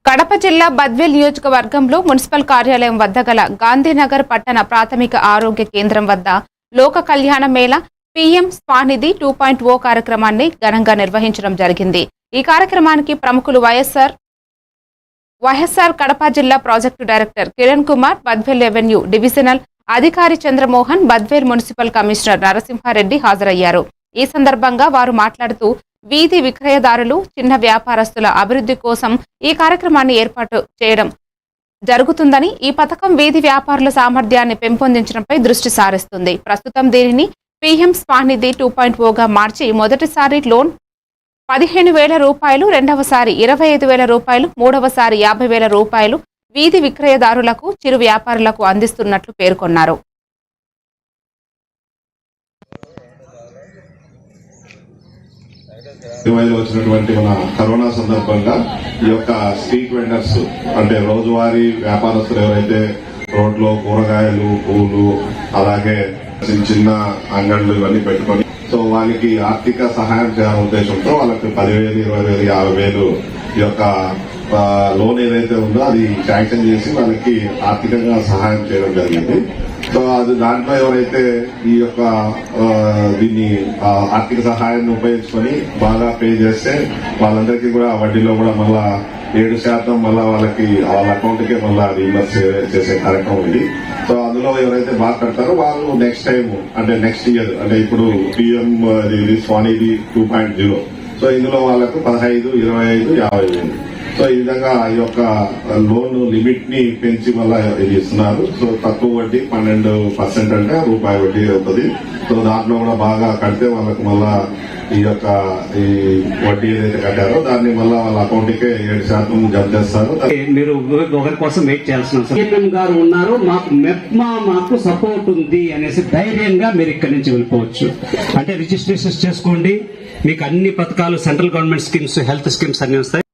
కడప జిల్లా బద్వేల్ నియోజకవర్గంలో మున్సిపల్ కార్యాలయం వద్ద గల గాంధీనగర్ పట్టణ ప్రాథమిక ఆరోగ్య కేంద్రం వద్ద లోక కళ్యాణ మేళ పీఎం స్వానిధి 2.0 కార్యక్రమాన్ని ఘనంగా నిర్వహించడం జరిగింది. ఈ కార్యక్రమానికి ప్రముఖులు వైఎస్ఆర్ కడప జిల్లా project director Kiran Kumar, Badvel revenue divisional అధికారి చంద్రమోహన్, బద్వేల్ మున్సిపల్ కమిషనర్ నరసింహారెడ్డి హాజరయ్యారు. ఈ సందర్భంగా వారు మాట్లాడుతూ వీధి విక్రయదారులు, చిన్న వ్యాపారస్తుల అభివృద్ధి కోసం ఈ కార్యక్రమాన్ని ఏర్పాటు చేయడం జరుగుతుందని, ఈ పథకం వీధి వ్యాపారుల సామర్థ్యాన్ని పెంపొందించడంపై దృష్టి సారిస్తుంది. ప్రస్తుతం దీనిని పీఎం స్వానిధి 2.0గా మార్చి మొదటిసారి లోన్ 15,000 రూపాయలు, రెండవసారి 25,000 రూపాయలు, మూడవసారి 50,000 రూపాయలు వీధి విక్రయదారులకు, చిరు వ్యాపారులకు అందిస్తున్నట్లు పేర్కొన్నారు. వచ్చినటువంటి మన కరోనా సందర్భంగా ఈ యొక్క స్ట్రీట్ వెండర్స్ అంటే రోజువారీ వ్యాపారస్తులు ఎవరైతే రోడ్లో కూరగాయలు, పూలు, అలాగే చిన్న చిన్న అంగళ్ళు ఇవన్నీ పెట్టుకొని వాళ్ళకి ఆర్థిక సహాయం చేయాలనే ఉద్దేశంతో వాళ్ళకి 10,000, 20,000, 50,000 ఈ యొక్క లోన్ ఏదైతే ఉందో అది శాంక్షన్ చేసి వాళ్ళకి ఆర్థికంగా సహాయం చేయడం జరిగింది. అది దాంట్లో ఎవరైతే ఈ యొక్క దీన్ని ఆర్థిక సహాయాన్ని ఉపయోగించుకొని బాగా పే చేస్తే వాళ్ళందరికీ కూడా వడ్డీలో కూడా మళ్ళా 7% మళ్ళా వాళ్ళకి వాళ్ళ అకౌంట్ కే మళ్ళా రీఇంబర్స్ చేసే కార్యక్రమం ఇది. అందులో ఎవరైతే బాగా కడతారో వాళ్ళు నెక్స్ట్ టైం అంటే నెక్స్ట్ ఇయర్ అంటే ఇప్పుడు పీఎం స్వానిధి 2.0 ఇందులో వాళ్ళకు 15, 25, 50,000 ఈ విధంగా ఈ యొక్క లోన్ లిమిట్ ని పెంచి మళ్ళా ఇది ఇస్తున్నారు. తక్కువ వడ్డీ 12% అంటే రూపాయి వడ్డీ అవుతుంది. దాంట్లో కూడా బాగా కడితే వాళ్ళకు మళ్ళా ఈ యొక్క ఈ వడ్డీ ఏదైతే కట్టారో దాన్ని మళ్ళా వాళ్ళ అకౌంట్ కే 7% జమ చేస్తారు. మీరు ఒకరి కోసం వెయిట్ చేయాల్సిన అవసరం గారు ఉన్నారు, మాకు సపోర్ట్ ఉంది అనేసి ధైర్యంగా మీరు ఇక్కడి నుంచి వెళ్ళిపోవచ్చు. అంటే రిజిస్ట్రేషన్ చేసుకోండి, మీకు అన్ని పథకాలు central government schemes, health schemes అన్ని వస్తాయి.